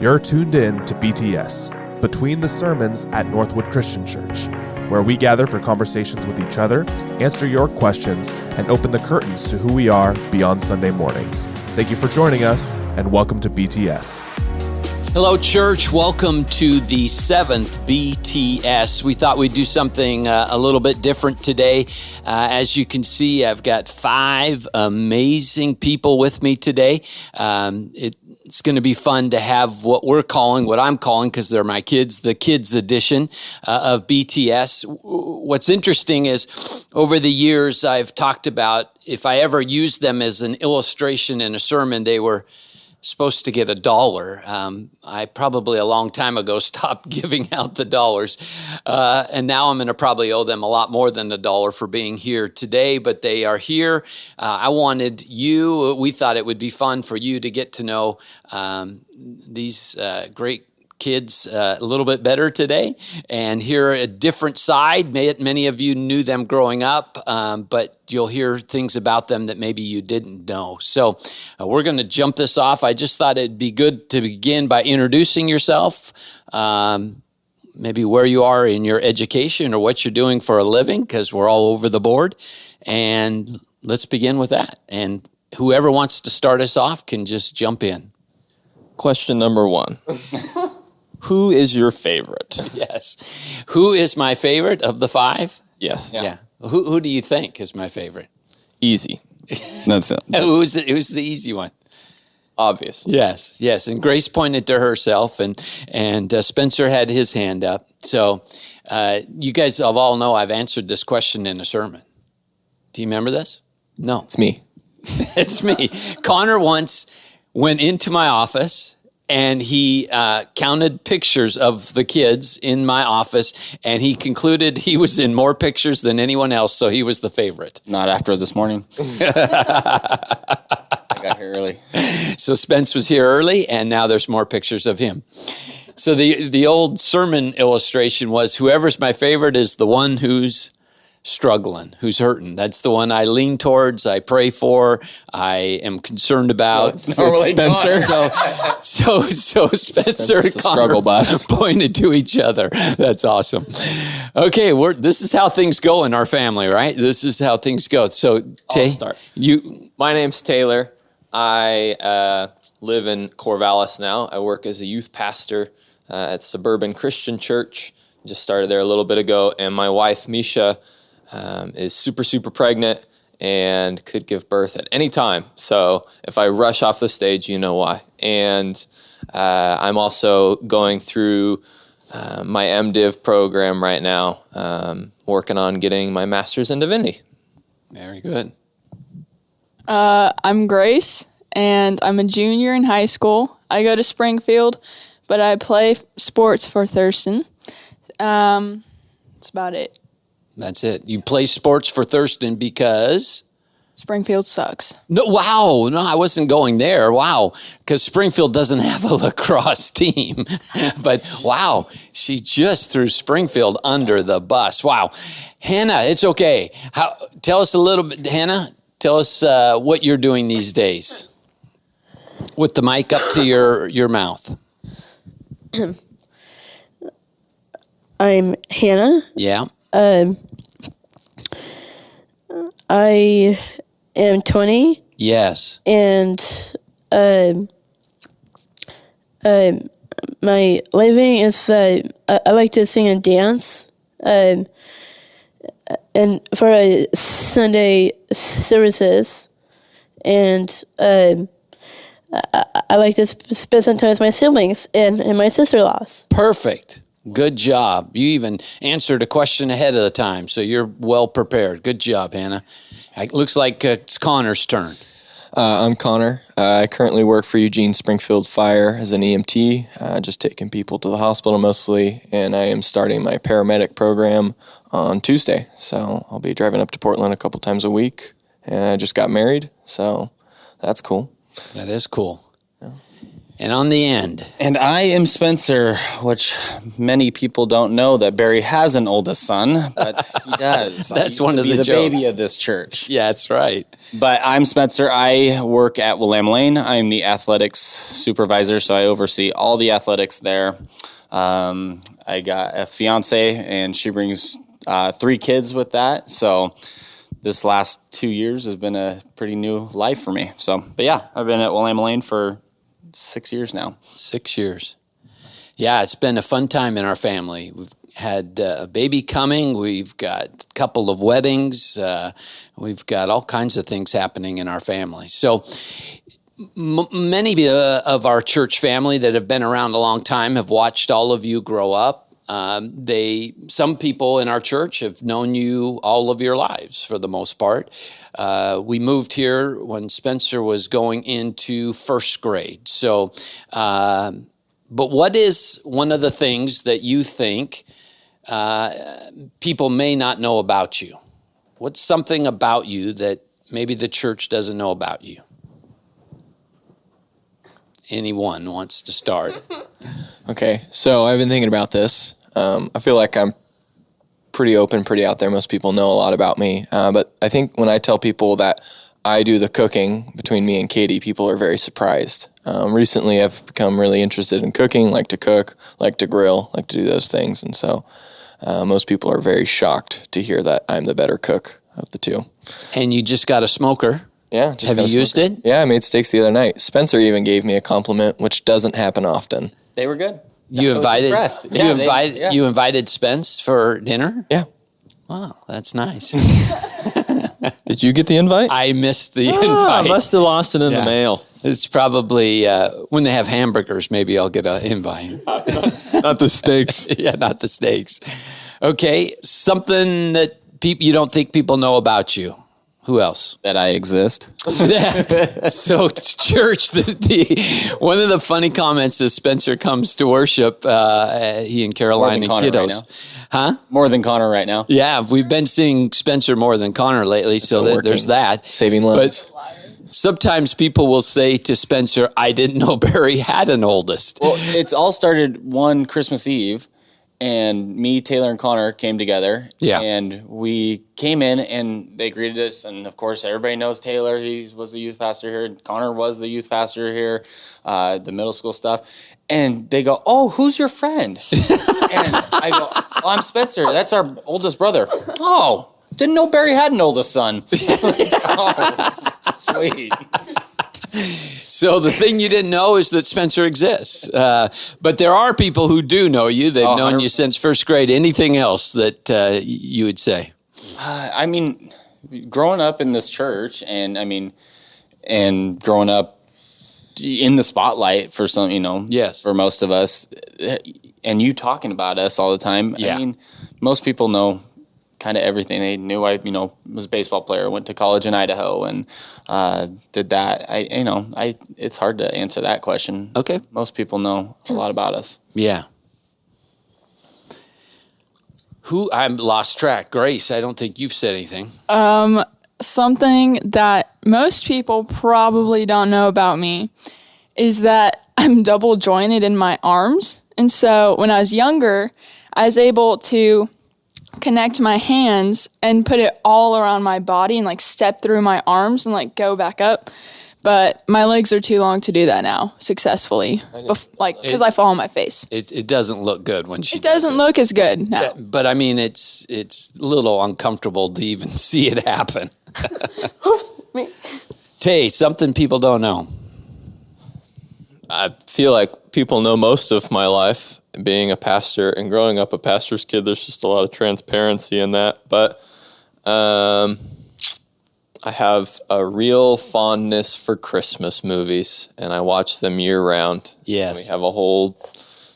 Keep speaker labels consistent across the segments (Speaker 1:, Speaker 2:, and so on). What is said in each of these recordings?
Speaker 1: You're tuned in to BTS, Between the Sermons at Northwood Christian Church, where we gather for conversations with each other, answer your questions, and open the curtains to who we are beyond Sunday mornings. Thank you for joining us, and welcome to BTS.
Speaker 2: Hello, church. Welcome to the 7th BTS. We thought we'd do something a little bit different today. As you can see, I've got 5 amazing people with me today. It's going to be fun to have what I'm calling, because they're my kids, the kids edition of BTS. What's interesting is over the years, I've talked about if I ever used them as an illustration in a sermon, they were supposed to get $1. I probably a long time ago stopped giving out the dollars. And now I'm going to probably owe them a lot more than $1 for being here today, but they are here. We thought it would be fun for you to get to know these great kids a little bit better today and hear a different side. Many of you knew them growing up, but you'll hear things about them that maybe you didn't know. So we're going to jump this off. I just thought it'd be good to begin by introducing yourself, maybe where you are in your education or what you're doing for a living, because we're all over the board. And let's begin with that. And whoever wants to start us off can just jump in.
Speaker 3: Question number 1. Who is your favorite?
Speaker 2: Yes. Who is my favorite of the 5?
Speaker 3: Yes.
Speaker 2: Yeah. Who do you think is my favorite?
Speaker 3: Easy. That's it.
Speaker 2: Who's the easy one?
Speaker 3: Obvious.
Speaker 2: Yes. And Grace pointed to herself, and Spencer had his hand up. So you guys all know I've answered this question in a sermon. Do you remember this? No.
Speaker 3: It's me.
Speaker 2: It's me. Connor once went into my office, and he counted pictures of the kids in my office, and he concluded he was in more pictures than anyone else, so he was the favorite.
Speaker 4: Not after this morning. I got here early.
Speaker 2: So Spence was here early, and now there's more pictures of him. So the old sermon illustration was, whoever's my favorite is the one who's struggling, who's hurting. That's the one I lean towards, I pray for, I am concerned about.
Speaker 4: So Spencer.
Speaker 2: So Spencer and
Speaker 4: struggle bus.
Speaker 2: pointed to each other. That's awesome. Okay, this is how things go in our family, right? This is how things go. So
Speaker 3: I'll start. My name's Taylor. I live in Corvallis now. I work as a youth pastor at Suburban Christian Church. Just started there a little bit ago. And my wife, Misha, is super pregnant and could give birth at any time. So if I rush off the stage, you know why. And I'm also going through my MDiv program right now, working on getting my master's in divinity.
Speaker 2: Very good.
Speaker 5: I'm Grace, and I'm a junior in high school. I go to Springfield, but I play sports for Thurston. That's about it.
Speaker 2: That's it. You play sports for Thurston because?
Speaker 5: Springfield sucks.
Speaker 2: No, wow. No, I wasn't going there. Wow. Because Springfield doesn't have a lacrosse team. But wow, she just threw Springfield under the bus. Wow. Hannah, it's okay. Tell us a little bit, Hannah. Tell us what you're doing these days. With the mic up to your mouth.
Speaker 6: I'm Hannah.
Speaker 2: Yeah.
Speaker 6: I am 20.
Speaker 2: Yes.
Speaker 6: And my living is that I like to sing and dance. And for Sunday services. And I like to spend some time with my siblings and my sister-in-laws.
Speaker 2: Perfect. Good job. You even answered a question ahead of the time, so you're well prepared. Good job, Hannah. It looks like it's Connor's turn.
Speaker 3: I'm Connor. I currently work for Eugene Springfield Fire as an EMT, just taking people to the hospital mostly, and I am starting my paramedic program on Tuesday. So I'll be driving up to Portland a couple times a week, and I just got married, so that's cool.
Speaker 2: That is cool.
Speaker 3: Yeah.
Speaker 2: And on the end.
Speaker 4: And I am Spencer, which many people don't know that Barry has an oldest son, but he does.
Speaker 2: That's one of the jokes.
Speaker 4: Baby of this church.
Speaker 2: Yeah, that's right.
Speaker 4: But I'm Spencer. I work at Willamette Lane. I'm the athletics supervisor, so I oversee all the athletics there. I got a fiance, and she brings 3 kids with that. So this last 2 years has been a pretty new life for me. So, but yeah, I've been at Willamette Lane for 6 years now.
Speaker 2: 6 years. Yeah, it's been a fun time in our family. We've had a baby coming. We've got a couple of weddings. We've got all kinds of things happening in our family. So many of our church family that have been around a long time have watched all of you grow up. Some people in our church have known you all of your lives for the most part. We moved here when Spencer was going into first grade. So, but what is one of the things that you think people may not know about you? What's something about you that maybe the church doesn't know about you? Anyone wants to start?
Speaker 7: Okay, so I've been thinking about this. I feel like I'm pretty open, pretty out there. Most people know a lot about me. But I think when I tell people that I do the cooking between me and Katie, people are very surprised. Recently, I've become really interested in cooking, like to cook, like to grill, like to do those things. And so most people are very shocked to hear that I'm the better cook of the two.
Speaker 2: And you just got a smoker.
Speaker 7: Yeah.
Speaker 2: Have you used it?
Speaker 7: Yeah, I made steaks the other night. Spencer even gave me a compliment, which doesn't happen often.
Speaker 4: They were good.
Speaker 2: You invited
Speaker 4: Yeah,
Speaker 2: you invited Spence for dinner?
Speaker 7: Yeah.
Speaker 2: Wow, that's nice.
Speaker 8: Did you get the invite?
Speaker 2: I missed the
Speaker 8: I
Speaker 2: invite.
Speaker 8: must have lost it in the mail.
Speaker 2: It's probably when they have hamburgers, maybe I'll get an invite.
Speaker 8: Not the steaks.
Speaker 2: Yeah, not the steaks. Okay, something that you don't think people know about you. Who else?
Speaker 4: That I exist.
Speaker 2: So church, one of the funny comments is Spencer comes to worship, he and Caroline and kiddos.
Speaker 4: Right huh? More than Connor right now.
Speaker 2: Yeah, we've been seeing Spencer more than Connor lately, so there's that.
Speaker 7: Saving lives.
Speaker 2: But sometimes people will say to Spencer, I didn't know Barry had an oldest.
Speaker 4: Well, it's all started one Christmas Eve. And me, Taylor, and Connor came together. Yeah. And we came in, and they greeted us. And, of course, everybody knows Taylor. He was the youth pastor here. Connor was the youth pastor here, the middle school stuff. And they go, oh, who's your friend? And I go, oh, I'm Spencer. That's our oldest brother. Oh, didn't know Barry had an oldest son. Oh, sweet.
Speaker 2: So the thing you didn't know is that Spencer exists. But there are people who do know you. They've known you since first grade. Anything else that you would say?
Speaker 4: I mean, growing up in this church and growing up in the spotlight for some,
Speaker 2: yes,
Speaker 4: for most of us, and you talking about us all the time. Yeah. I mean, most people know kind of everything. They knew I, was a baseball player, went to college in Idaho, and did that. It's hard to answer that question.
Speaker 2: Okay.
Speaker 4: Most people know a lot about us.
Speaker 2: Yeah. I'm lost track. Grace, I don't think you've said anything.
Speaker 5: Something that most people probably don't know about me is that I'm double jointed in my arms. And so when I was younger, I was able to connect my hands and put it all around my body and step through my arms and go back up. But my legs are too long to do that now successfully, because I fall on my face.
Speaker 2: It doesn't look good when she.
Speaker 5: It doesn't look as good. No.
Speaker 2: Yeah, but I mean, it's a little uncomfortable to even see it happen. Tay, something people don't know.
Speaker 3: I feel like people know most of my life. Being a pastor and growing up a pastor's kid, there's just a lot of transparency in that. But I have a real fondness for Christmas movies, and I watch them year-round.
Speaker 2: Yes.
Speaker 3: And we have a whole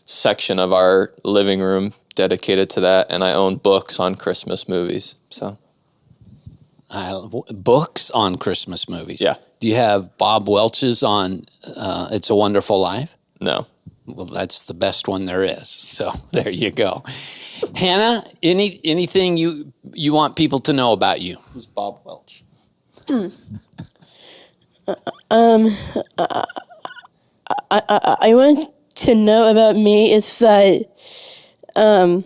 Speaker 3: section of our living room dedicated to that, and I own books on Christmas movies. So,
Speaker 2: books on Christmas movies?
Speaker 3: Yeah.
Speaker 2: Do you have Bob Welch's on It's a Wonderful Life?
Speaker 3: No.
Speaker 2: Well, that's the best one there is. So there you go. Hannah, anything you want people to know about you?
Speaker 4: Who's Bob Welch?
Speaker 6: I want to know about me is that I'm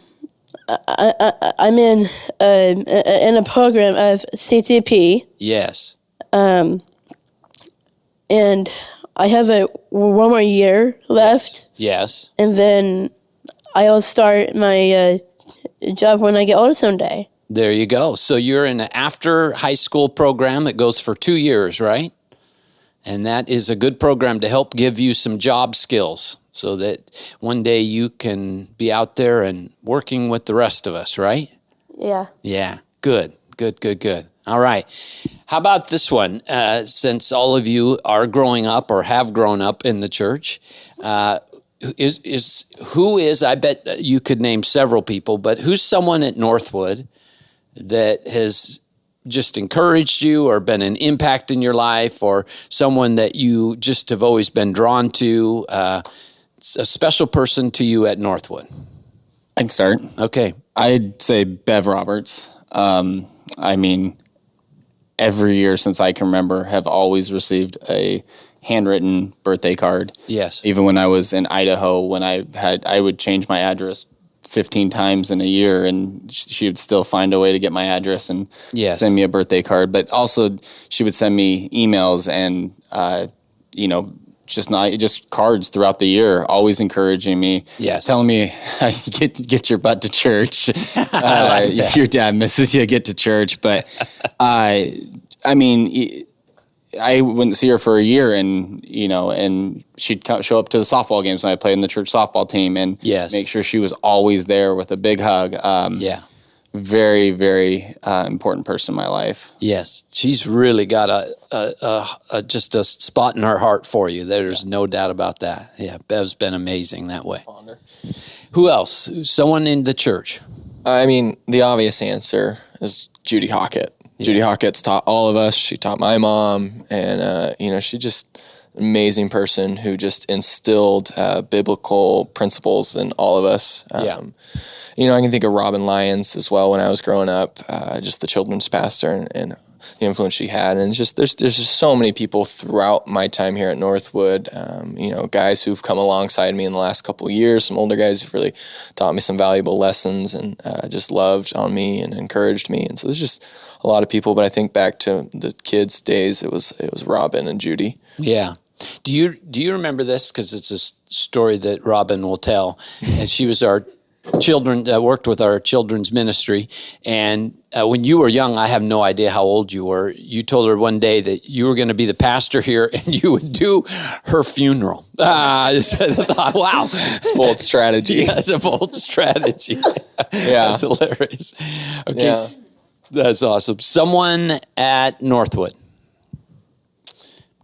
Speaker 6: in a program of CTP.
Speaker 2: Yes.
Speaker 6: And I have one more year left.
Speaker 2: Yes.
Speaker 6: And then I'll start my job when I get older someday.
Speaker 2: There you go. So you're in an after high school program that goes for 2 years, right? And that is a good program to help give you some job skills so that one day you can be out there and working with the rest of us, right?
Speaker 6: Yeah.
Speaker 2: Yeah. Good. All right. How about this one? Since all of you are growing up or have grown up in the church, I bet you could name several people, but who's someone at Northwood that has just encouraged you or been an impact in your life, or someone that you just have always been drawn to, a special person to you at Northwood?
Speaker 4: I can start.
Speaker 2: Okay.
Speaker 4: I'd say Bev Roberts. I mean, every year since I can remember, have always received a handwritten birthday card.
Speaker 2: Yes.
Speaker 4: Even when I was in Idaho, when I would change my address 15 times in a year, and she would still find a way to get my address and send me a birthday card. But also, she would send me emails and just cards throughout the year, always encouraging me, telling me get your butt to church. Your dad misses you. Get to church. But I mean, I wouldn't see her for a year, and she'd show up to the softball games when I played in the church softball team, and make sure she was always there with a big hug. Very, very important person in my life.
Speaker 2: Yes, she's really got just a spot in her heart for you. There's no doubt about that. Yeah, Bev's been amazing that way. Who else? Someone in the church?
Speaker 7: I mean, the obvious answer is Judy Hockett. Judy Hockett's taught all of us. She taught my mom, and she's just an amazing person who just instilled biblical principles in all of us. I can think of Robin Lyons as well when I was growing up, just the children's pastor and the influence she had. And there's just so many people throughout my time here at Northwood, guys who've come alongside me in the last couple of years, some older guys who've really taught me some valuable lessons and just loved on me and encouraged me. And so there's just a lot of people, but I think back to the kids' days, it was Robin and Judy.
Speaker 2: Yeah. Do you remember this? Because it's a story that Robin will tell. And she was our worked with our children's ministry. And when you were young, I have no idea how old you were. You told her one day that you were going to be the pastor here and you would do her funeral. I thought, wow.
Speaker 7: It's a bold strategy.
Speaker 2: Yeah, it's a bold strategy.
Speaker 7: Yeah.
Speaker 2: That's hilarious. Okay. Yeah. That's awesome. Someone at Northwood.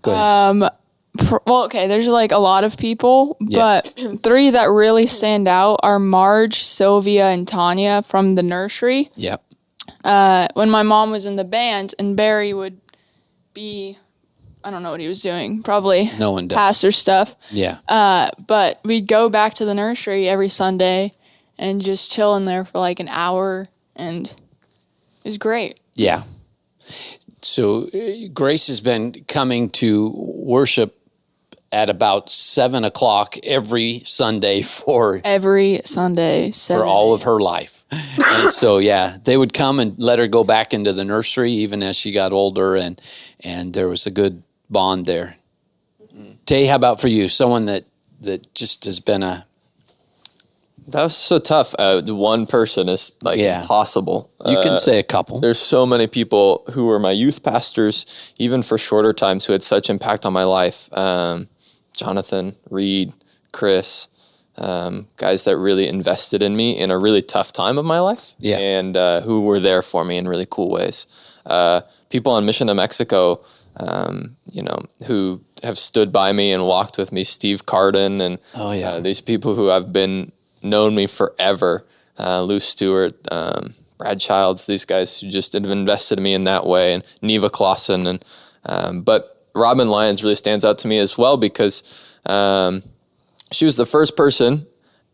Speaker 2: Go ahead.
Speaker 5: There's like a lot of people, but three that really stand out are Marge, Sylvia, and Tanya from the nursery.
Speaker 2: Yep.
Speaker 5: When my mom was in the band and Barry would be, I don't know what he was doing, probably
Speaker 2: no one does.
Speaker 5: pastor stuff.
Speaker 2: Yeah.
Speaker 5: But we'd go back to the nursery every Sunday and just chill in there for like an hour, and it was great.
Speaker 2: Yeah. So Grace has been coming to worship at about 7:00 every Sunday for all of her life. And so, they would come and let her go back into the nursery even as she got older, and there was a good bond there. Tay, how about for you? Someone that just has been
Speaker 3: That was so tough. One person is impossible.
Speaker 2: You can say a couple.
Speaker 3: There's so many people who were my youth pastors, even for shorter times, who had such impact on my life. Jonathan, Reed, Chris, guys that really invested in me in a really tough time of my life, and who were there for me in really cool ways. People on Mission to Mexico, who have stood by me and walked with me, Steve Carden, and these people who have known me forever, Lou Stewart, Brad Childs, these guys who just have invested in me in that way, and Neva Clausen, but Robin Lyons really stands out to me as well because she was the first person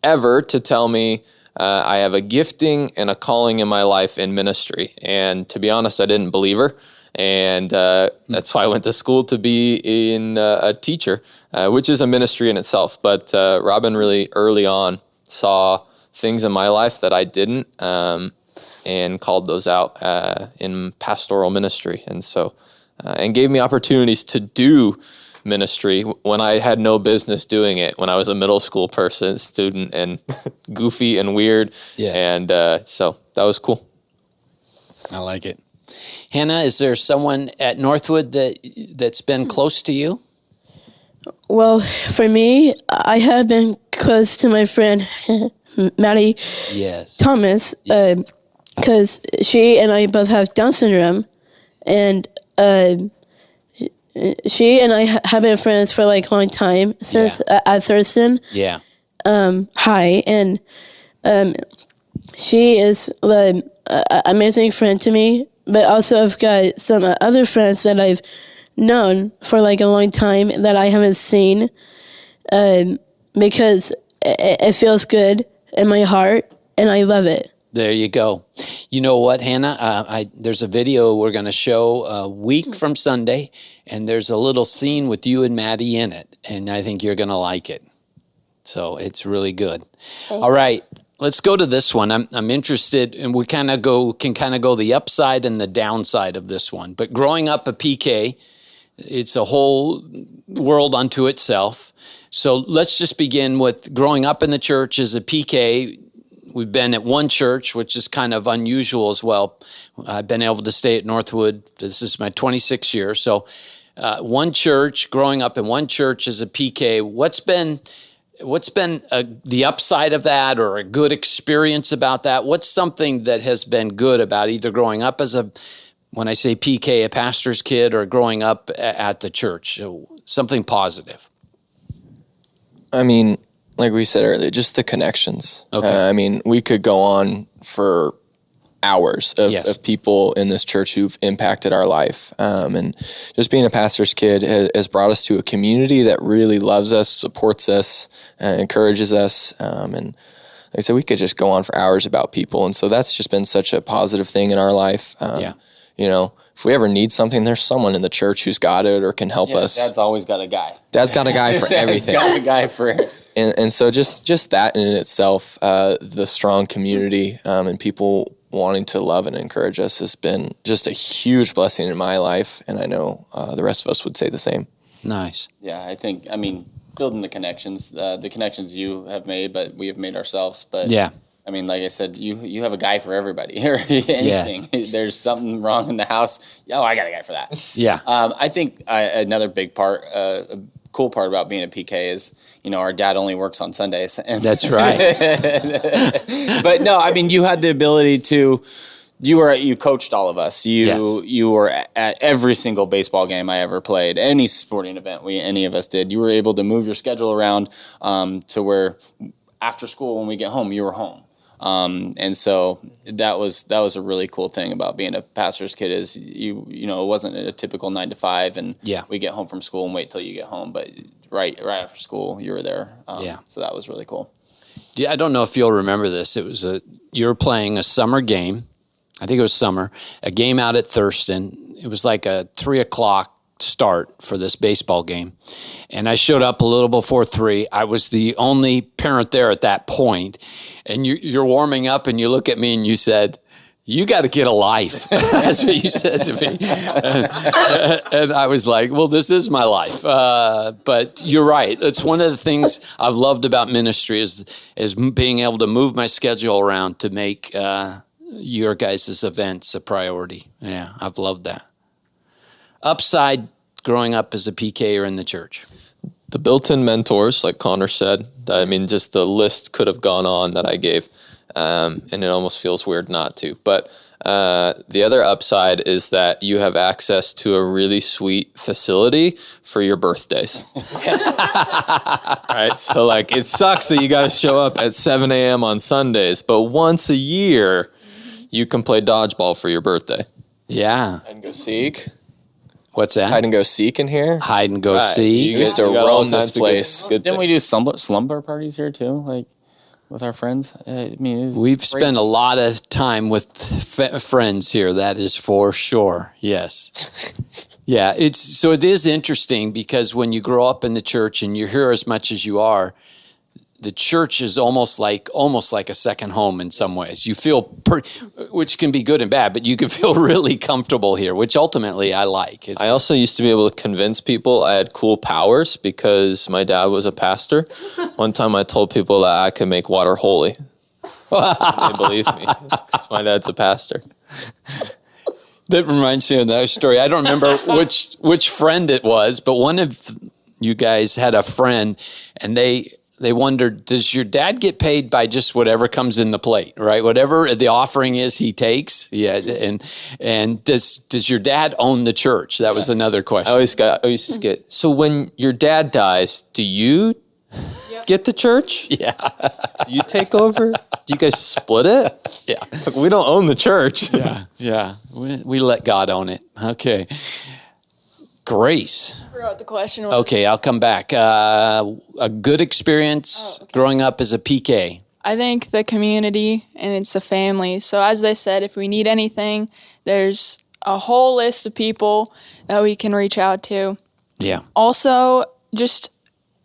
Speaker 3: ever to tell me I have a gifting and a calling in my life in ministry. And to be honest, I didn't believe her. And that's why I went to school to be a teacher, which is a ministry in itself. But Robin really early on saw things in my life that I didn't, and called those out in pastoral ministry. And so, and gave me opportunities to do ministry when I had no business doing it, when I was a middle school student and goofy and weird.
Speaker 2: Yeah.
Speaker 3: And so that was cool.
Speaker 2: I like it. Hannah, is there someone at Northwood that's been close to you?
Speaker 6: Well, for me, I have been close to my friend Maddie Thomas, because she and I both have Down syndrome, and she and I have been friends for like a long time since at Thurston.
Speaker 2: Yeah.
Speaker 6: High, and she is an amazing friend to me. But also, I've got some other friends that I've known for like a long time that I haven't seen, because it feels good in my heart, and I love it.
Speaker 2: There you go. You know what, Hannah? There's a video we're going to show a week from Sunday, and there's a little scene with you and Maddie in it, and I think you're going to like it. So it's really good. All right, let's go to this one. I'm interested, and we can kind of go the upside and the downside of this one. But growing up a PK, it's a whole world unto itself. So let's just begin with growing up in the church as a PK. We've been at one church, which is kind of unusual as well. I've been able to stay at Northwood. This is my 26th year. So one church, growing up in one church as a PK, what's been the upside of that, or a good experience about that? What's something that has been good about either growing up as when I say PK, a pastor's kid, or growing up at the church? Something positive.
Speaker 7: I mean, like we said earlier, just the connections.
Speaker 2: Okay.
Speaker 7: I mean, we could go on for hours of people in this church who've impacted our life. And just being a pastor's kid has brought us to a community that really loves us, supports us, encourages us. And like I said, we could just go on for hours about people. And so that's just been such a positive thing in our life. You know, if we ever need something, there's someone in the church who's got it or can help us.
Speaker 4: Dad's always got a guy.
Speaker 7: Dad's got a guy for everything.
Speaker 4: Got a guy for it.
Speaker 7: And so just that in itself, the strong community and people wanting to love and encourage us has been just a huge blessing in my life. And I know the rest of us would say the same.
Speaker 2: Nice.
Speaker 4: Yeah, I mean, building the connections you have made, but we have made ourselves. But
Speaker 2: yeah.
Speaker 4: I mean, like I said, you have a guy for everybody or anything. Yes. There's something wrong in the house. Oh, I got a guy for that.
Speaker 2: Yeah.
Speaker 4: I think another big part, a cool part about being a PK is, our dad only works on Sundays. And
Speaker 2: that's right.
Speaker 4: But no, I mean, you had the ability to. You coached all of us. You were at every single baseball game I ever played, any sporting event any of us did. You were able to move your schedule around to where after school when we get home, you were home. And so that was a really cool thing about being a pastor's kid is it wasn't a typical 9 to 5 and we get home from school and wait till you get home, but right after school you were there. So that was really cool.
Speaker 2: I don't know if you'll remember this. You were playing a summer game. I think it was summer, a game out at Thurston. It was like a 3:00 start for this baseball game. And I showed up a little before 3. I was the only parent there at that point. And you're warming up and you look at me and you said, "You got to get a life." That's what you said to me. And I was like, well, this is my life. But you're right. It's one of the things I've loved about ministry is being able to move my schedule around to make your guys' events a priority. Yeah, I've loved that. Upside, growing up as a PK or in the church?
Speaker 3: The built-in mentors, like Connor said. I mean, just the list could have gone on that I gave, and it almost feels weird not to. But the other upside is that you have access to a really sweet facility for your birthdays. Right? So, like, it sucks that you got to show up at 7 a.m. on Sundays, but once a year, you can play dodgeball for your birthday.
Speaker 2: Yeah.
Speaker 7: And go seek.
Speaker 2: What's that?
Speaker 7: Hide and go seek in here.
Speaker 2: Hide and go seek.
Speaker 7: You get to roam this place.
Speaker 4: Didn't we do slumber parties here too? Like, with our friends. I mean,
Speaker 2: we've spent a lot of time with friends here. That is for sure. Yes. Yeah. It is interesting because when you grow up in the church and you're here as much as you are, the church is almost like a second home in some ways. You feel, which can be good and bad, but you can feel really comfortable here, which ultimately I like.
Speaker 3: I also used to be able to convince people I had cool powers because my dad was a pastor. One time I told people that I could make water holy. They believed me because my dad's a pastor.
Speaker 2: That reminds me of another story. I don't remember which friend it was, but one of you guys had a friend, and they wondered, does your dad get paid by just whatever comes in the plate, right? Whatever the offering is, he takes. Yeah, and does your dad own the church? That was another question.
Speaker 3: I always get. So when your dad dies, do you get the church?
Speaker 2: Yeah.
Speaker 3: Do you take over? Do you guys split it?
Speaker 2: Yeah.
Speaker 3: Like, we don't own the church.
Speaker 2: Yeah. We let God own it. Okay. Grace.
Speaker 5: I forgot what the question was.
Speaker 2: Okay, I'll come back. A good experience growing up as a PK.
Speaker 5: I think the community and it's a family. So as they said, if we need anything, there's a whole list of people that we can reach out to.
Speaker 2: Yeah.
Speaker 5: Also, just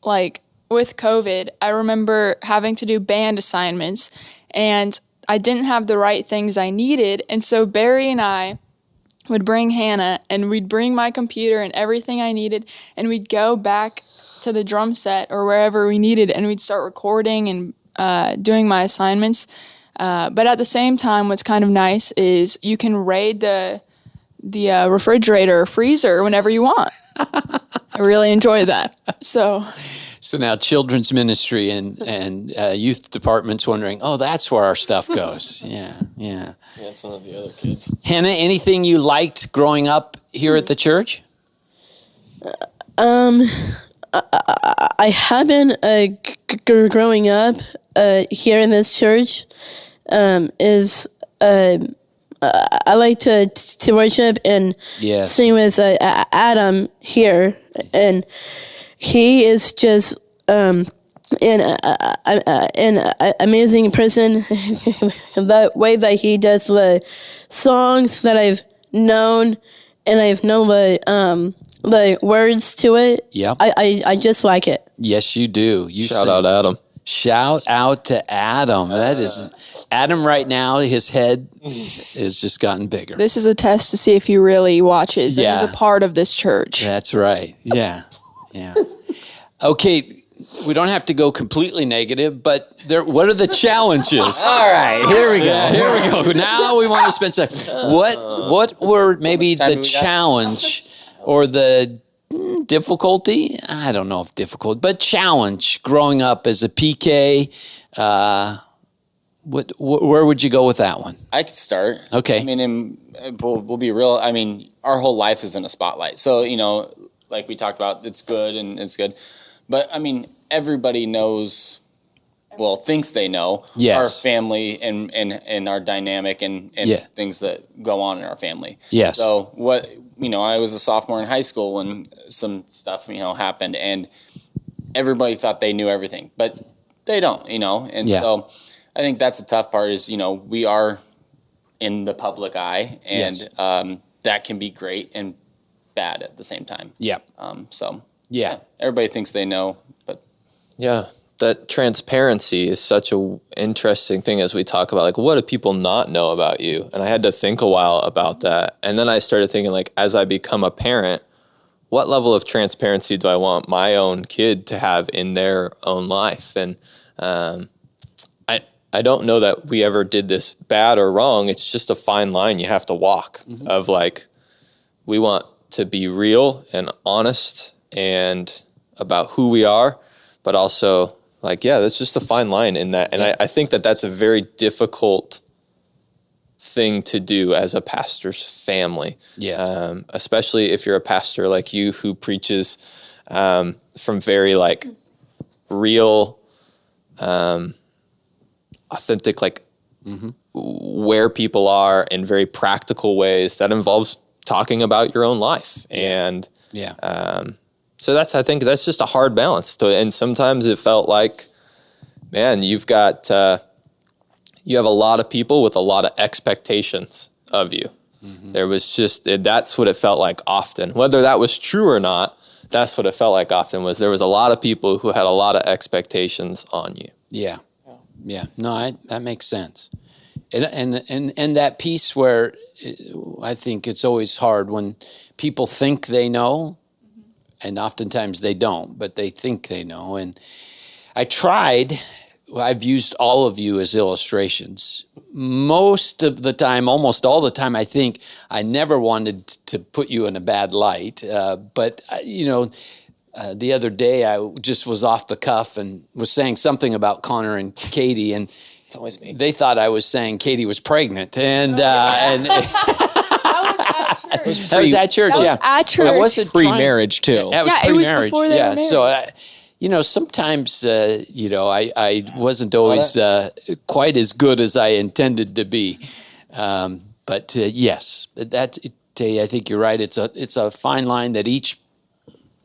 Speaker 5: like with COVID, I remember having to do band assignments and I didn't have the right things I needed. And so Barry and I would bring Hannah and we'd bring my computer and everything I needed and we'd go back to the drum set or wherever we needed and we'd start recording and doing my assignments. But at the same time, what's kind of nice is you can raid the refrigerator or freezer whenever you want. I really enjoy that. So
Speaker 2: now children's ministry and youth departments wondering, that's where our stuff goes. Yeah.
Speaker 7: Yeah, some of the other kids.
Speaker 2: Hannah, anything you liked growing up here at the church?
Speaker 6: I have been growing up here in this church. I like to worship and sing with Adam here, and he is just an amazing person. The way that he does the songs that I've known, and I've known the words to it.
Speaker 2: Yep.
Speaker 6: I just like it.
Speaker 2: Yes, you do.
Speaker 3: Shout out Adam.
Speaker 2: Shout out to Adam. That is Adam right now. His head has just gotten bigger.
Speaker 5: This is a test to see if he really watches and is a part of this church.
Speaker 2: That's right. Yeah. Okay, we don't have to go completely negative, but what are the challenges?
Speaker 4: All right, here we go.
Speaker 2: Here we go. Now we want to spend some. What were maybe the challenge or the difficulty? I don't know if difficult, but challenge growing up as a PK. Where would you go with that one?
Speaker 4: I could start.
Speaker 2: Okay.
Speaker 4: I mean, we'll be real. I mean, our whole life is in a spotlight. So, like we talked about, it's good and it's good. But, I mean, everybody knows, thinks they know our family and our dynamic and things that go on in our family.
Speaker 2: Yes.
Speaker 4: So, I was a sophomore in high school when some stuff, happened. And everybody thought they knew everything. But they don't, And so I think that's the tough part is, we are in the public eye. And that can be great and bad at the same time.
Speaker 2: Yeah.
Speaker 4: Everybody thinks they know, but
Speaker 3: that transparency is such a interesting thing as we talk about, like, what do people not know about you? And I had to think a while about that. And then I started thinking, like, as I become a parent, what level of transparency do I want my own kid to have in their own life? And I don't know that we ever did this bad or wrong. It's just a fine line you have to walk of, like, we want to be real and honest and about who we are, but also, like, that's just a fine line in that. And I think that that's a very difficult thing to do as a pastor's family.
Speaker 2: Yes.
Speaker 3: Especially if you're a pastor like you who preaches from very, like, real, authentic, like, where people are in very practical ways that involves talking about your own life. And so I think that's just a hard balance. And sometimes it felt like man, you have a lot of people with a lot of expectations of you. Mm-hmm. That's what it felt like often. Whether that was true or not, that's what it felt like often was there was a lot of people who had a lot of expectations on you.
Speaker 2: Yeah. No, that makes sense. And that piece where I think it's always hard when people think they know, and oftentimes they don't, but they think they know. And I've used all of you as illustrations. Most of the time, almost all the time, I think I never wanted to put you in a bad light. But the other day I just was off the cuff and was saying something about Connor and Katie, and
Speaker 7: It's always me.
Speaker 2: they thought I was saying Katie was pregnant. And
Speaker 5: That was at church.
Speaker 2: That was at church,
Speaker 5: That was
Speaker 2: yeah.
Speaker 5: at church.
Speaker 2: I wasn't
Speaker 7: Pre-marriage too.
Speaker 2: That was
Speaker 5: Yeah, it was
Speaker 2: pre-marriage.
Speaker 5: before they were married.
Speaker 2: So, sometimes, I wasn't always quite as good as I intended to be. But yes, I think you're right. It's a fine line that each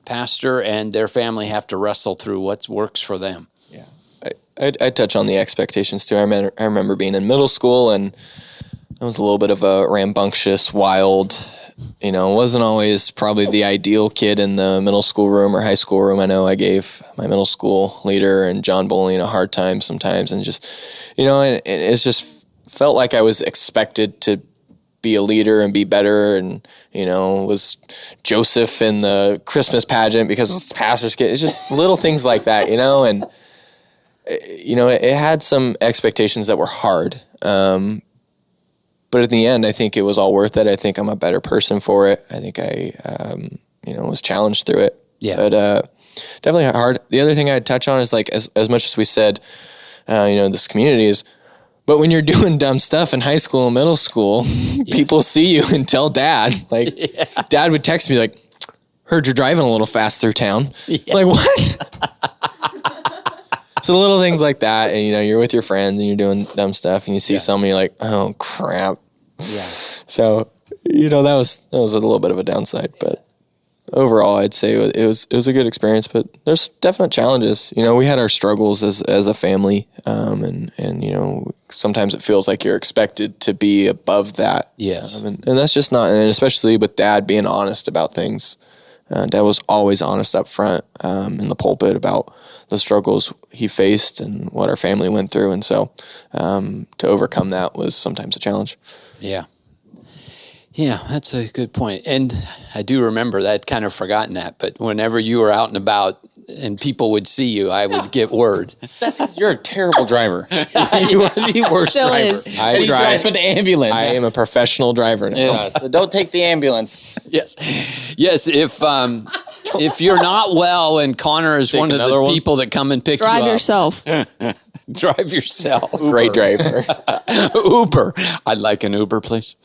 Speaker 2: pastor and their family have to wrestle through what works for them.
Speaker 7: Yeah, I touch on the expectations too. I remember being in middle school, and I was a little bit of a rambunctious, wild, wasn't always probably the ideal kid in the middle school room or high school room. I know I gave my middle school leader and John Bowling a hard time sometimes, and just, and it's just felt like I was expected to be a leader and be better, and was Joseph in the Christmas pageant because it's the pastor's kid. It's just little things like that, and it had some expectations that were hard. But in the end, I think it was all worth it. I think I'm a better person for it. I think I, was challenged through it.
Speaker 2: Yeah.
Speaker 7: But definitely hard. The other thing I'd touch on is like as much as we said, this community is. But when you're doing dumb stuff in high school and middle school, people see you and tell dad. Like, Dad would text me like, "Heard you're driving a little fast through town." Yeah. Like, what? So little things like that, and you're with your friends and you're doing dumb stuff, and you see someone, you're like, "Oh crap!" Yeah. So that was a little bit of a downside, but overall, I'd say it was a good experience. But there's definite challenges. We had our struggles as a family, and sometimes it feels like you're expected to be above that.
Speaker 2: Yes,
Speaker 7: and that's just not. And especially with Dad being honest about things. Dad was always honest up front in the pulpit about the struggles he faced and what our family went through. And so to overcome that was sometimes a challenge.
Speaker 2: Yeah. Yeah, that's a good point. And I do remember that, I'd kind of forgotten that, but whenever you were out and about and people would see you, I would get word.
Speaker 4: That's because you're a terrible driver.
Speaker 2: You are the worst
Speaker 5: Still
Speaker 2: driver.
Speaker 5: is.
Speaker 7: I drive
Speaker 4: for the ambulance.
Speaker 7: I am a professional driver now.
Speaker 4: Yeah, so don't take the ambulance.
Speaker 2: Yes. If you're not well and Connor is one of the people that come and pick
Speaker 5: Drive
Speaker 2: you up.
Speaker 5: yourself.
Speaker 2: Drive yourself.
Speaker 7: Great driver.
Speaker 2: Uber. I'd like an Uber, please.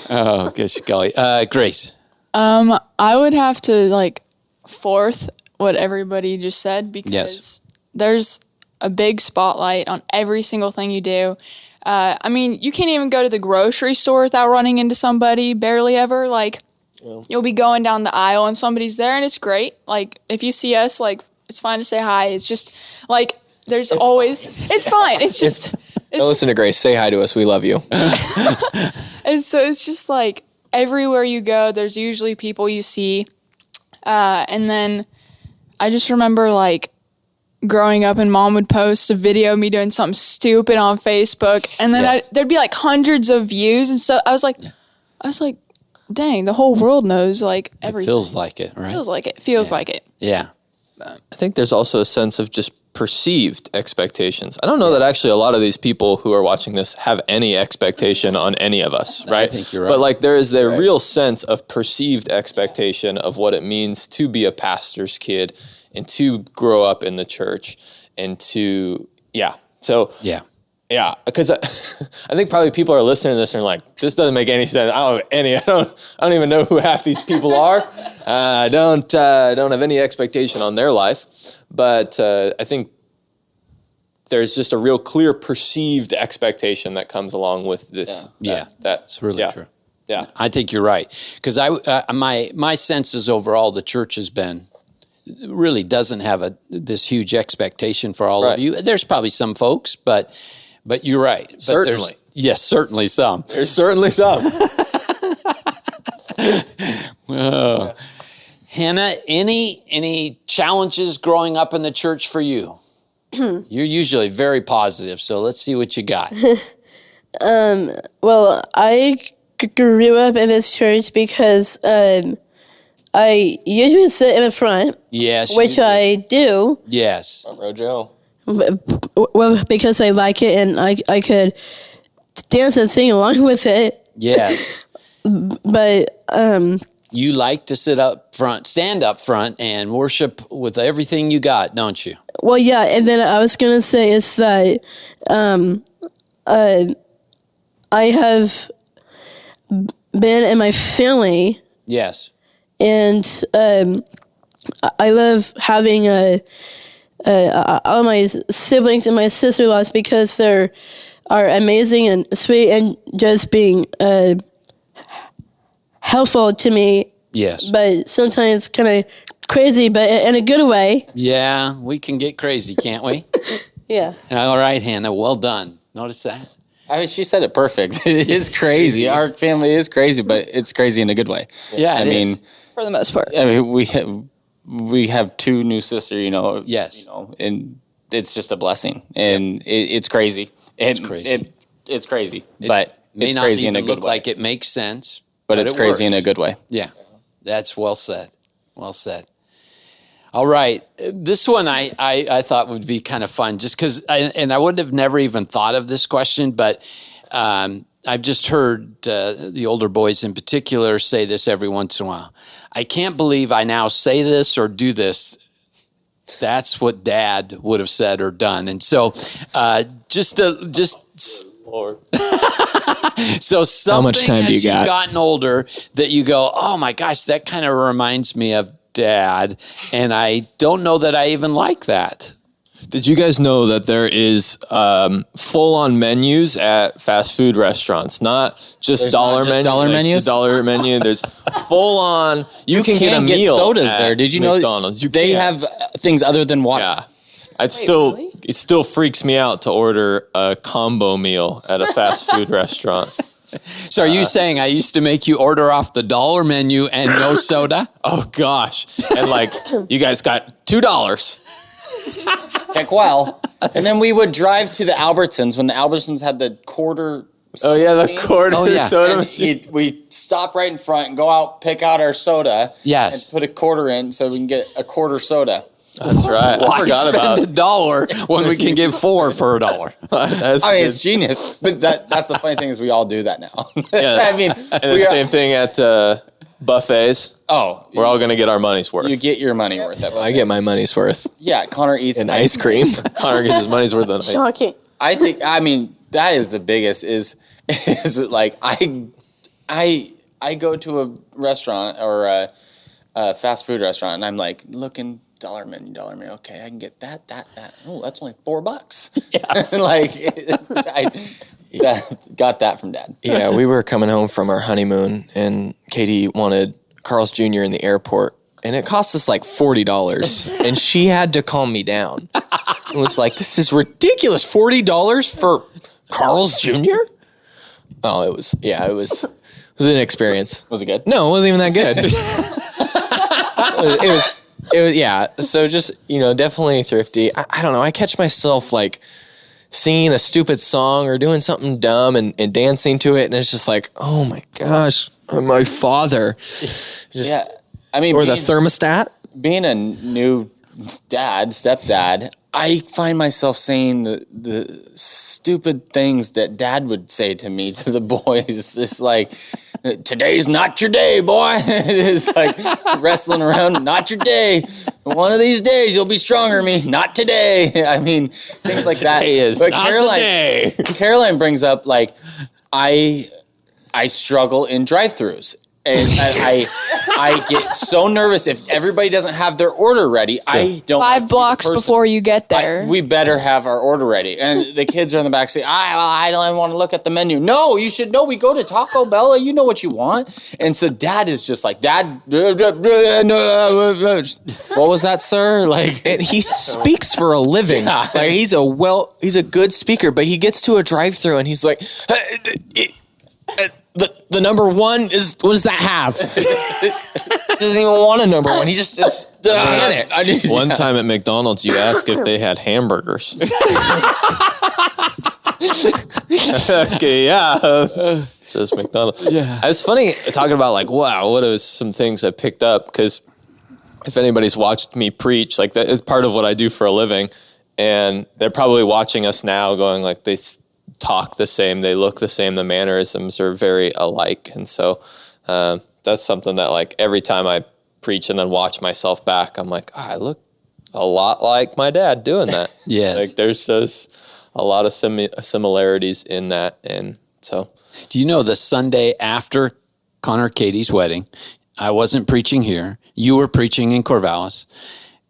Speaker 2: Oh, gosh, golly. Grace.
Speaker 5: I would have to fourth what everybody just said because there's a big spotlight on every single thing you do. You can't even go to the grocery store without running into somebody, barely ever. You'll be going down the aisle and somebody's there, and it's great. If you see us, it's fine to say hi. It's just, there's always... It's fine. It's just...
Speaker 7: Don't listen to Grace. Say hi to us. We love you.
Speaker 5: And so it's just, everywhere you go, there's usually people you see. And then I just remember, growing up, and Mom would post a video of me doing something stupid on Facebook, and then there'd be, hundreds of views, and so I was like, dang, the whole world knows everything.
Speaker 2: It feels like it, right?
Speaker 5: Feels like it.
Speaker 2: Yeah.
Speaker 3: I think there's also a sense of just perceived expectations. I don't know that actually a lot of these people who are watching this have any expectation on any of us, right?
Speaker 2: I think you're right.
Speaker 3: But there is the real sense of perceived expectation of what it means to be a pastor's kid and to grow up in the church and to, So, yeah, because I think probably people are listening to this and are like, this doesn't make any sense. I don't even know who half these people are. I don't have any expectation on their life. But I think there's just a real clear perceived expectation that comes along with this.
Speaker 2: That's really true.
Speaker 3: Yeah,
Speaker 2: I think you're right. Because my sense is overall the church has been really doesn't have this huge expectation for all of you. There's probably some folks, but you're right.
Speaker 3: Certainly.
Speaker 2: Yes, certainly some.
Speaker 3: There's certainly some.
Speaker 2: Hannah, any challenges growing up in the church for you? You're usually very positive, so let's see what you got.
Speaker 6: Well, I grew up in this church because I usually sit in the front.
Speaker 2: Yes.
Speaker 6: Which I do.
Speaker 2: Yes.
Speaker 7: Front row Joe.
Speaker 6: Well, because I like it and I could dance and sing along with it.
Speaker 2: Yes.
Speaker 6: But
Speaker 2: you like to stand up front and worship with everything you got, don't you?
Speaker 6: well, yeah, and then I was gonna say is that I have been in my family.
Speaker 2: Yes.
Speaker 6: And I love having all my siblings and my sister-in-laws because they are amazing and sweet and just being helpful to me.
Speaker 2: Yes.
Speaker 6: But sometimes kind of crazy, but in a good way.
Speaker 2: Yeah, we can get crazy, can't we?
Speaker 6: Yeah.
Speaker 2: All right, Hannah, well done. Notice that?
Speaker 4: I mean, she said it perfect. It is crazy. Our family is crazy, but it's crazy in a good way.
Speaker 2: Yeah,
Speaker 4: I mean,
Speaker 5: For the most part.
Speaker 4: I mean, we have two new sisters,
Speaker 2: Yes.
Speaker 4: and it's just a blessing, and it's crazy.
Speaker 2: It's crazy.
Speaker 4: It's crazy, but
Speaker 2: May
Speaker 4: it's
Speaker 2: not
Speaker 4: crazy in
Speaker 2: even
Speaker 4: a good
Speaker 2: look
Speaker 4: way.
Speaker 2: like it makes sense,
Speaker 4: but it's
Speaker 2: it
Speaker 4: crazy in a
Speaker 2: works.
Speaker 4: good way.
Speaker 2: Yeah, that's well said. Well said. All right, this one I thought would be kind of fun, just because, I would have never even thought of this question, but I've just heard the older boys in particular say this every once in a while. I can't believe I now say this or do this. That's what Dad would have said or done, and so
Speaker 3: Lord.
Speaker 2: So something
Speaker 7: How much time do you
Speaker 2: as
Speaker 7: got?
Speaker 2: you've gotten older that you go, oh my gosh, that kind of reminds me of Dad, and I don't know that I even like that.
Speaker 3: Did you guys know that there is full-on menus at fast food restaurants? Not just
Speaker 4: There's
Speaker 3: dollar
Speaker 4: not just
Speaker 3: menu.
Speaker 4: dollar
Speaker 3: like
Speaker 4: menus?
Speaker 3: the dollar menu. There's full-on. You can get a
Speaker 4: get
Speaker 3: meal
Speaker 4: sodas
Speaker 3: at
Speaker 4: there. Did you
Speaker 3: McDonald's.
Speaker 4: know they
Speaker 3: can.
Speaker 4: have things other than water?
Speaker 3: Yeah. It still freaks me out to order a combo meal at a fast food restaurant.
Speaker 2: So are you saying I used to make you order off the dollar menu and no soda?
Speaker 3: Oh gosh. And like you guys got $2.
Speaker 4: Heck well. And then we would drive to the Albertsons when the Albertsons had the quarter.
Speaker 3: Oh yeah, the
Speaker 4: machines.
Speaker 3: quarter soda
Speaker 4: And
Speaker 3: machine.
Speaker 4: we stop right in front and go out, pick out our soda.
Speaker 2: Yes.
Speaker 4: And put a quarter in so we can get a quarter soda.
Speaker 3: That's right.
Speaker 2: Why
Speaker 3: I forgot about
Speaker 2: spend $1 when we can get 4 for $1?
Speaker 3: That's
Speaker 4: I mean,
Speaker 3: good.
Speaker 4: it's genius. But that's the funny thing is we all do that now.
Speaker 3: Yeah.
Speaker 4: I mean,
Speaker 3: And the same thing at buffets. We're all going to get our money's worth.
Speaker 4: you get your money worth.
Speaker 7: I get my money's worth
Speaker 4: Yeah, Connor eats
Speaker 7: in ice cream.
Speaker 3: Connor gets his money's worth on ice.
Speaker 6: Shocking.
Speaker 4: I think. I mean, that is the biggest. Is like I go to a restaurant or a fast food restaurant and I'm like looking dollar menu. Okay, I can get that. Oh, that's only $4. Yes. Like I got that from Dad.
Speaker 7: Yeah, we were coming home from our honeymoon, and Katie wanted Carl's Jr. in the airport, and it cost us like $40, and she had to calm me down. It was like, this is ridiculous, $40 for Carl's Jr.? Oh, it was an experience.
Speaker 4: Was it good?
Speaker 7: No, it wasn't even that good. It was, yeah. So just, definitely thrifty. I don't know. I catch myself like singing a stupid song or doing something dumb and dancing to it. And it's just like, oh my gosh, my father.
Speaker 4: Yeah. I mean,
Speaker 7: Or the thermostat.
Speaker 4: being a new stepdad, I find myself saying the stupid things that Dad would say to me, to the boys. It's like, today's not your day, boy. It is like wrestling around, not your day. One of these days you'll be stronger than me. Not today. I mean, things like that. But Caroline brings up, like, I struggle in drive-thrus. And I get so nervous if everybody doesn't have their order ready. I don't.
Speaker 5: 5 blocks before you get there.
Speaker 4: We better have our order ready. And the kids are in the back saying, I don't even want to look at the menu. No, you should know. We go to Taco Bell. You know what you want. And so Dad is just like, Dad, what was that, sir? Like,
Speaker 7: and he speaks for a living. Like he's a good speaker, but he gets to a drive-thru and he's like, the number one is, what does that have? Doesn't even want a number one. He just panics.
Speaker 8: One time at McDonald's, you asked if they had hamburgers. Okay, yeah. Says McDonald's.
Speaker 3: Yeah. It's funny talking about like, wow, what are some things I picked up? Because if anybody's watched me preach, like that is part of what I do for a living. And they're probably watching us now going like, they talk the same, they look the same, the mannerisms are very alike. And so that's something that like every time I preach and then watch myself back, I'm like, I look a lot like my dad doing that.
Speaker 2: Yes.
Speaker 3: Like there's just a lot of similarities in that. And so.
Speaker 2: Do you know the Sunday after Connor Katie's wedding, I wasn't preaching here. You were preaching in Corvallis.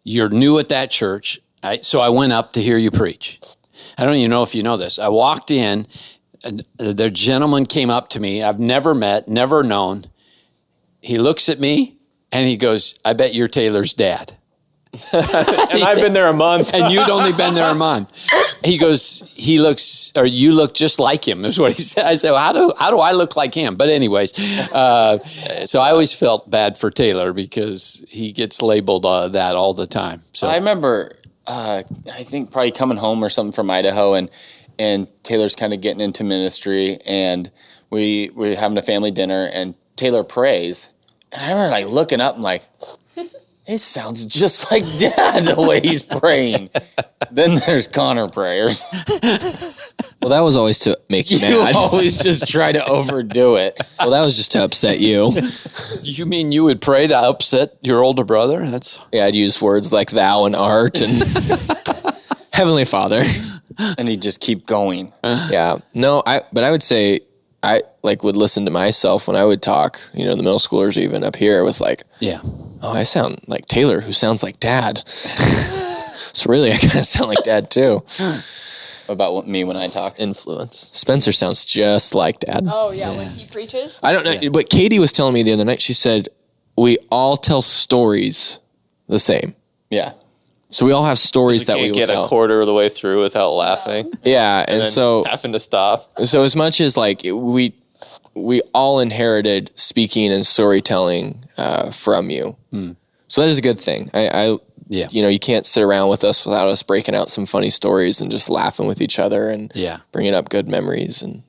Speaker 2: You're new at that church. So I went up to hear you preach. I don't even know if you know this. I walked in, and the gentleman came up to me. I've never met, never known. He looks at me, and he goes, I bet you're Taylor's dad.
Speaker 3: And I've been there a month.
Speaker 2: And you'd only been there a month. He goes, you look just like him, is what he said. I said, well, how do I look like him? But anyways, so I always felt bad for Taylor because he gets labeled that all the time. So
Speaker 4: I remember, I think probably coming home or something from Idaho, and Taylor's kind of getting into ministry, and we're having a family dinner, and Taylor prays, and I remember like looking up and like, it sounds just like Dad the way he's praying. Then there's Connor prayers.
Speaker 7: Well, that was always to make you mad.
Speaker 4: You always just try to overdo it.
Speaker 7: Well, that was just to upset you.
Speaker 2: you mean you would pray to upset your older brother?
Speaker 7: Yeah, I'd use words like thou and art and Heavenly Father.
Speaker 4: And he'd just keep going.
Speaker 7: Yeah. No, but I would say I like would listen to myself when I would talk, the middle schoolers even up here was like,
Speaker 2: yeah.
Speaker 7: Oh, I sound like Taylor, who sounds like Dad. So really, I kind of sound like Dad, too.
Speaker 4: About me when I talk.
Speaker 3: Influence.
Speaker 7: Spencer sounds just like Dad.
Speaker 5: Oh, yeah, when he preaches?
Speaker 7: I don't know, but Katie was telling me the other night, she said, we all tell stories the same.
Speaker 4: Yeah.
Speaker 7: So we all have stories that we would
Speaker 3: get
Speaker 7: tell.
Speaker 3: A quarter of the way through without laughing.
Speaker 7: Yeah, and so
Speaker 3: having to stop.
Speaker 7: So as much as like we all inherited speaking and storytelling from you. So that is a good thing. Yeah. You can't sit around with us without us breaking out some funny stories and just laughing with each other and bringing up good memories. And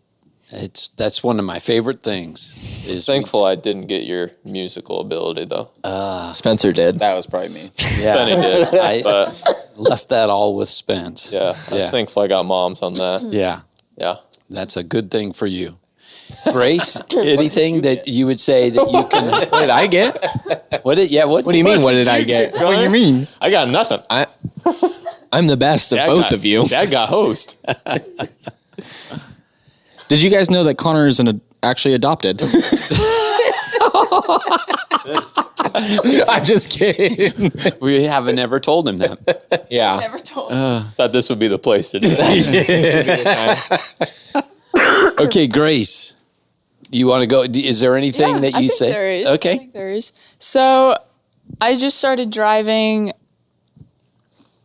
Speaker 2: that's one of my favorite things. Is
Speaker 3: thankful I didn't get your musical ability though.
Speaker 7: Spencer did.
Speaker 4: That was probably me.
Speaker 2: Yeah,
Speaker 3: Spenny did. But
Speaker 2: left that all with Spence.
Speaker 3: Yeah, I was thankful I got moms on that.
Speaker 2: Yeah,
Speaker 3: yeah,
Speaker 2: that's a good thing for you. Grace, anything that you would say that you can?
Speaker 7: What did I get?
Speaker 2: What do you mean?
Speaker 7: What did I get?
Speaker 3: What do you mean? I got nothing.
Speaker 7: I'm the best of both of you.
Speaker 3: Dad got host.
Speaker 9: Did you guys know that Connor is actually adopted?
Speaker 7: I'm just kidding.
Speaker 2: We haven't ever told him that.
Speaker 7: Yeah.
Speaker 5: Never told him.
Speaker 3: Thought this would be the place to do that.
Speaker 2: Okay, Grace. You want to go? Is there anything that you say?
Speaker 5: There is.
Speaker 2: Okay.
Speaker 5: I think there is. So I just started driving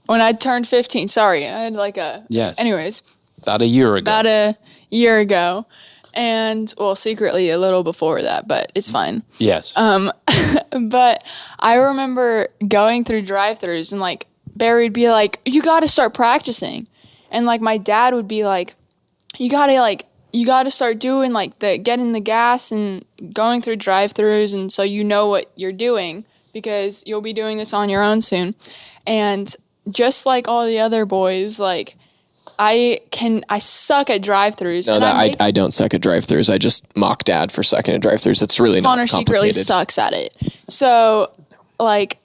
Speaker 5: when I turned 15. Sorry, I had like a...
Speaker 2: Yes.
Speaker 5: Anyways.
Speaker 2: About a year ago.
Speaker 5: About a year ago. And, well, secretly a little before that, but it's fine.
Speaker 2: Yes.
Speaker 5: But I remember going through drive-thrus and, like, Barry would be like, you got to start practicing. And, like, my dad would be like, you got to start doing, like, getting the gas and going through drive-thrus, and so you know what you're doing because you'll be doing this on your own soon. And just like all the other boys, like, I suck at drive-thrus.
Speaker 7: No, I don't suck at drive-thrus. I just mock Dad for sucking at drive-thrus. It's really not complicated.
Speaker 5: Connor secretly sucks at it. So, like,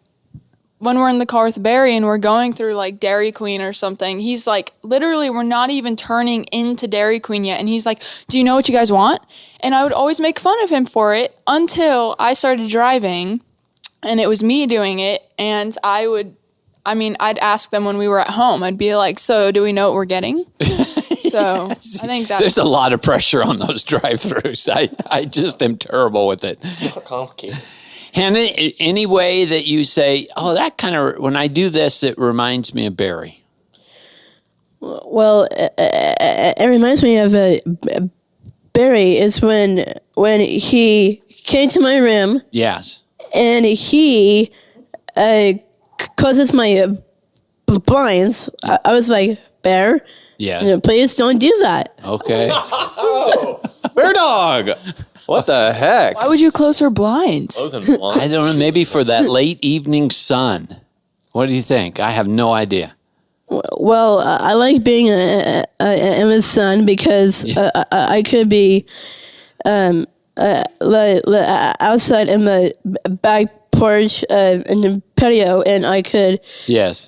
Speaker 5: when we're in the car with Barry and we're going through, like, Dairy Queen or something, he's like, literally, we're not even turning into Dairy Queen yet. And he's like, do you know what you guys want? And I would always make fun of him for it until I started driving. and it was me doing it, and I'd ask them when we were at home. I'd be like, so do we know what we're getting? So I think that
Speaker 2: there's a lot of pressure on those drive-thrus. I just am terrible with it.
Speaker 7: It's not complicated.
Speaker 2: Hannah, any way that you say, oh, that kind of, when I do this, it reminds me of Barry?
Speaker 6: Well, it reminds me of Barry is when he came to my room.
Speaker 2: Yes.
Speaker 6: And he closes my blinds. I was like, Bear,
Speaker 2: yes,
Speaker 6: please don't do that.
Speaker 2: Okay.
Speaker 8: Bear dog. What the heck?
Speaker 5: Why would you close her blinds?
Speaker 2: I don't know. Maybe for that late evening sun. What do you think? I have no idea.
Speaker 6: Well, I like being in the sun because I could be outside in the back porch in the patio, and I could.
Speaker 2: Yes.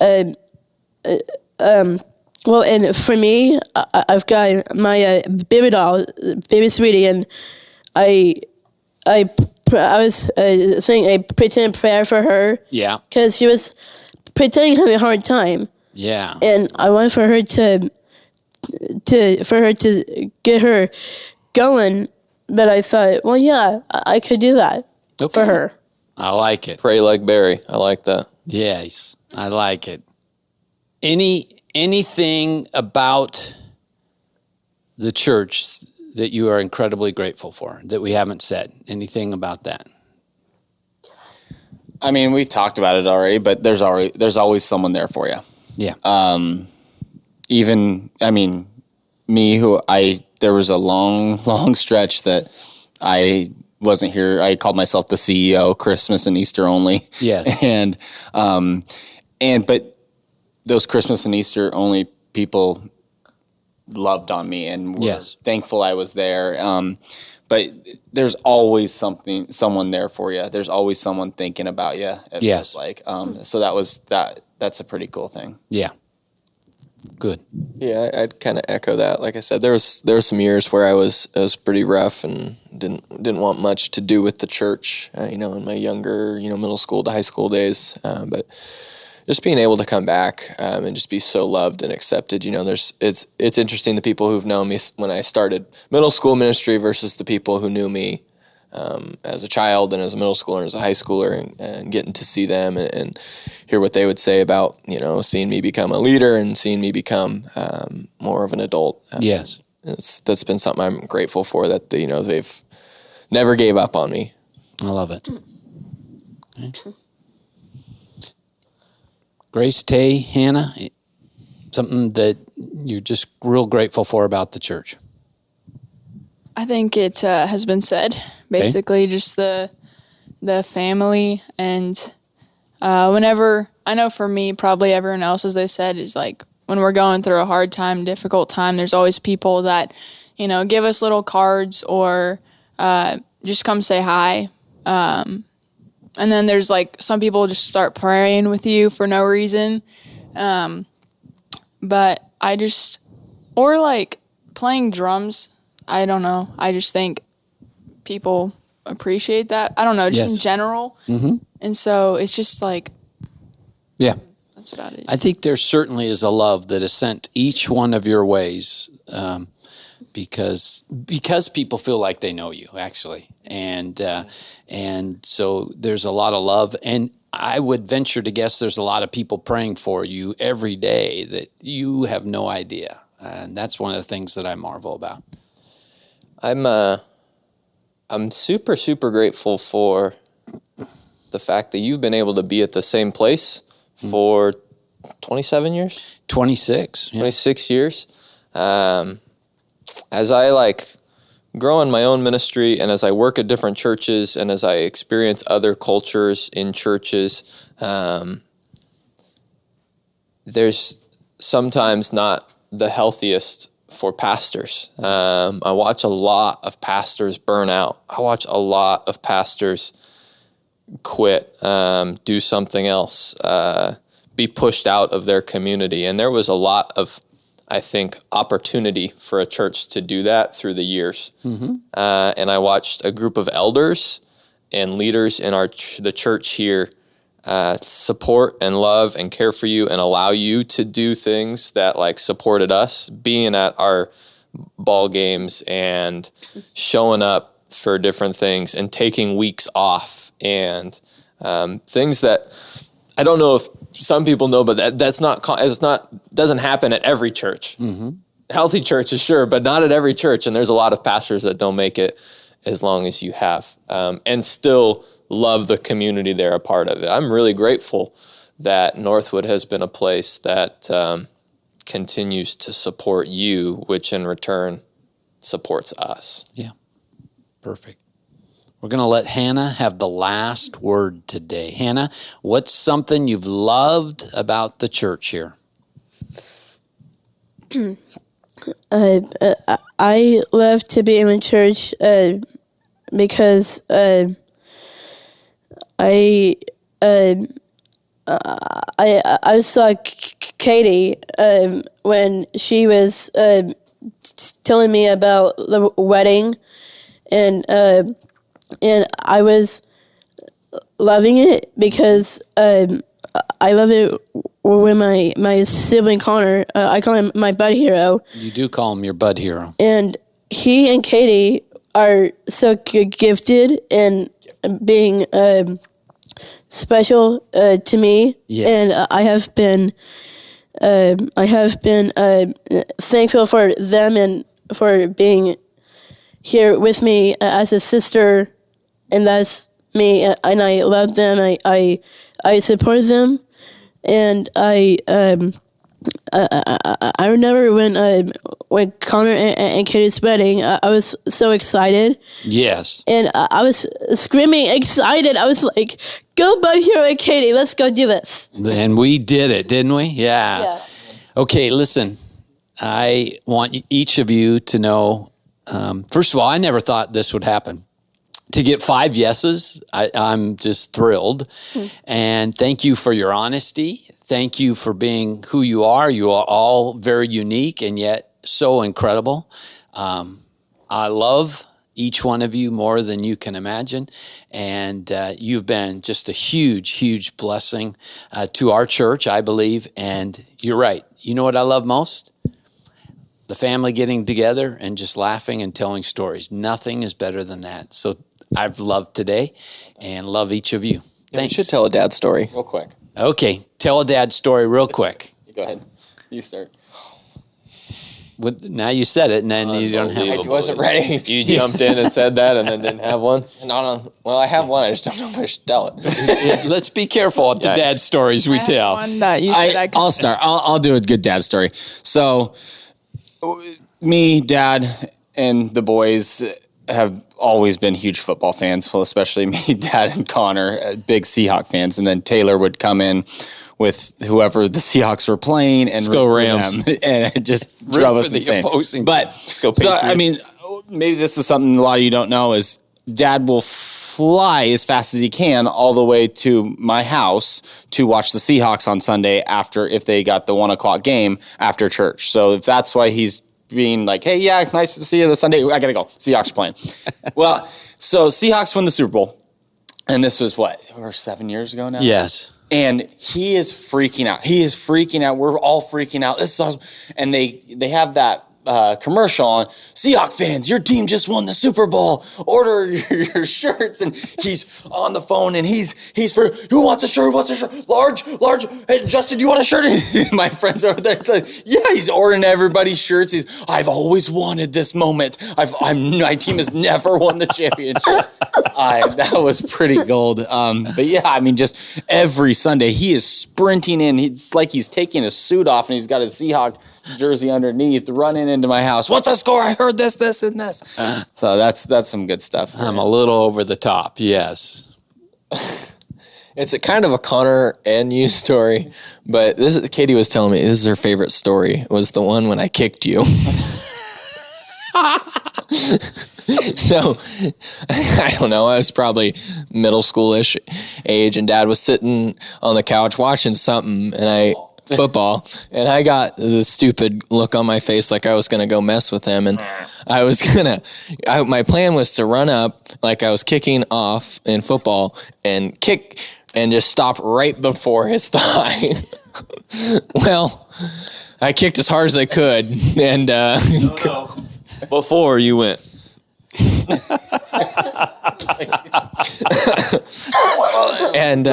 Speaker 6: Well, and for me, I've got my baby doll, baby sweetie, and I was saying a pretend prayer for her.
Speaker 2: Yeah.
Speaker 6: Because she was pretending having a hard time.
Speaker 2: Yeah.
Speaker 6: And I wanted for her to get her going, but I thought, well, yeah, I could do that for her.
Speaker 2: I like it.
Speaker 8: Pray like Barry. I like that.
Speaker 2: Yes, I like it. Anything about the church that you are incredibly grateful for that we haven't said? Anything about that?
Speaker 4: I mean, we talked about it already, but there's always someone there for you.
Speaker 2: Yeah.
Speaker 4: Even, I mean, there was a long stretch that I wasn't here. I called myself the CEO, Christmas and Easter only.
Speaker 2: Yes.
Speaker 4: But those Christmas and Easter only people loved on me and were thankful I was there. But there's always someone there for you. There's always someone thinking about you.
Speaker 2: Yes.
Speaker 4: So that's a pretty cool thing.
Speaker 2: Yeah. Good.
Speaker 7: Yeah, I'd kind of echo that. Like I said, there were some years where it was pretty rough and didn't want much to do with the church. In my younger, middle school to high school days. But just being able to come back and just be so loved and accepted. It's interesting the people who've known me when I started middle school ministry versus the people who knew me as a child and as a middle schooler and as a high schooler, and getting to see them and hear what they would say about seeing me become a leader and seeing me become more of an adult.
Speaker 2: Yes,
Speaker 7: that's been something I'm grateful for, that they've never gave up on me.
Speaker 2: I love it. Okay. Grace, Tay, Hannah, something that you're just real grateful for about the church?
Speaker 5: I think it has been said. Basically, just the family, and whenever, I know for me, probably everyone else, as they said, is like when we're going through a hard time, difficult time, there's always people that, give us little cards or just come say hi. And then there's like some people just start praying with you for no reason. But or like playing drums. I don't know. I just think people appreciate that. I don't know, just in general. Mm-hmm. And so it's just like,
Speaker 2: yeah,
Speaker 5: that's about it.
Speaker 2: I think there certainly is a love that is sent each one of your ways, because people feel like they know you, actually. And so there's a lot of love, and I would venture to guess there's a lot of people praying for you every day that you have no idea. And that's one of the things that I marvel about.
Speaker 3: I'm super, super grateful for the fact that you've been able to be at the same place for 27 years?
Speaker 2: 26. Yeah.
Speaker 3: 26 years. As I grow in my own ministry, and as I work at different churches, and as I experience other cultures in churches, there's sometimes not the healthiest for pastors. I watch a lot of pastors burn out. I watch a lot of pastors quit, do something else, be pushed out of their community. And there was a lot of, I think, opportunity for a church to do that through the years. Mm-hmm. And I watched a group of elders and leaders in the church here support and love and care for you and allow you to do things that like supported us, being at our ball games and showing up for different things and taking weeks off and things that I don't know if some people know, but doesn't happen at every church. Mm-hmm. Healthy churches, sure, but not at every church. And there's a lot of pastors that don't make it as long as you have, and still love the community they're a part of. I'm really grateful that Northwood has been a place that continues to support you, which in return supports us.
Speaker 2: Yeah, perfect. We're going to let Hannah have the last word today. Hannah, what's something you've loved about the church here?
Speaker 6: I love to be in church because I saw Katie when she was telling me about the wedding, and I was loving it because I love it when my sibling Connor, I call him my bud hero.
Speaker 2: You do call him your bud hero.
Speaker 6: And he and Katie are so gifted in being special to me. Yeah. And I have been thankful for them and for being here with me as a sister, and that's me. And I love them. I support them. And I remember when Connor and Katie's wedding, I was so excited.
Speaker 2: Yes.
Speaker 6: And I was screaming excited. I was like, "Go, Bud Hero and Katie, let's go do this."
Speaker 2: And we did it, didn't we? Yeah. Okay, listen, I want each of you to know, first of all, I never thought this would happen. To get 5 yeses, I'm just thrilled. And thank you for your honesty. Thank you for being who you are. You are all very unique and yet so incredible. I love each one of you more than you can imagine. And you've been just a huge, huge blessing to our church, I believe. And you're right. You know what I love most? The family getting together and just laughing and telling stories. Nothing is better than that. So I've loved today and love each of you.
Speaker 7: Thanks. You should tell a dad story.
Speaker 4: Real quick.
Speaker 2: Okay, tell a dad story real quick.
Speaker 4: Go ahead. You start.
Speaker 2: Now you said it, and then you don't have
Speaker 7: I wasn't ready.
Speaker 3: You jumped in and said that and then didn't have one?
Speaker 7: No. Well, I have one. I just don't know if I should tell it.
Speaker 2: Let's be careful with the dad stories we tell.
Speaker 5: One that you said
Speaker 9: I'll start. I'll do a good dad story. So, me, Dad, and the boys have always been huge football fans. Well, especially me, Dad, and Connor, big Seahawk fans. And then Taylor would come in with whoever the Seahawks were playing and
Speaker 2: go Rams,
Speaker 9: and it just drove us insane. But so I mean, maybe this is something a lot of you don't know is Dad will fly as fast as he can all the way to my house to watch the Seahawks on Sunday if they got the 1:00 game after church. So if that's why he's being like, "Hey, yeah, nice to see you this Sunday. I gotta go. Seahawks playing." Well, so Seahawks win the Super Bowl, and this was over 7 years ago now.
Speaker 2: Yes.
Speaker 9: And he is freaking out. He is freaking out. We're all freaking out. This is awesome. And they have that commercial on, "Seahawks fans, your team just won the Super Bowl. Order your shirts." And he's on the phone and he's for, "Who wants a shirt? What's a shirt? Large. Hey, Justin, do you want a shirt?" And my friends over there, like, yeah, he's ordering everybody's shirts. "I've always wanted this moment. My team has never won the championship." That was pretty gold. But yeah, I mean, just every Sunday he is sprinting in. It's like he's taking his suit off and he's got his Seahawks jersey underneath, running into my house. "What's the score? I heard this, and this." So that's some good stuff.
Speaker 2: I'm a little over the top, yes.
Speaker 7: It's a kind of a Connor and you story, but Katie was telling me this is her favorite story, was the one when I kicked you. So, I don't know, I was probably middle schoolish age, and Dad was sitting on the couch watching something, and football, and I got the stupid look on my face like I was going to go mess with him, and my plan was to run up like I was kicking off in football and kick and just stop right before his thigh. Well, I kicked as hard as I could, and
Speaker 8: Before you went.
Speaker 7: and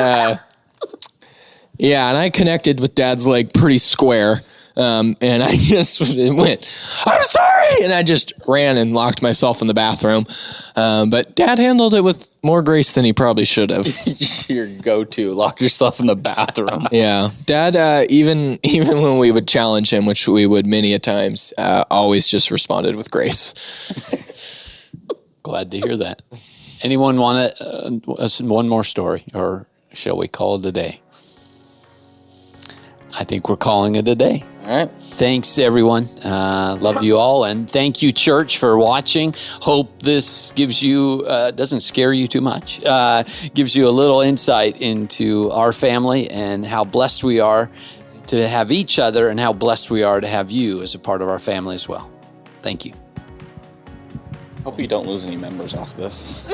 Speaker 7: and I connected with Dad's leg pretty square. And I just went, I'm sorry! And I just ran and locked myself in the bathroom. But Dad handled it with more grace than he probably should have.
Speaker 9: Your go-to, lock yourself in the bathroom.
Speaker 7: Yeah. Dad, even when we would challenge him, which we would many a times, always just responded with grace.
Speaker 2: Glad to hear that. Anyone want one more story, or shall we call it a day? I think we're calling it a day.
Speaker 9: All right.
Speaker 2: Thanks, everyone. Love you all. And thank you, church, for watching. Hope this gives you, doesn't scare you too much, gives you a little insight into our family and how blessed we are to have each other and how blessed we are to have you as a part of our family as well. Thank you.
Speaker 9: Hope you don't lose any members off this.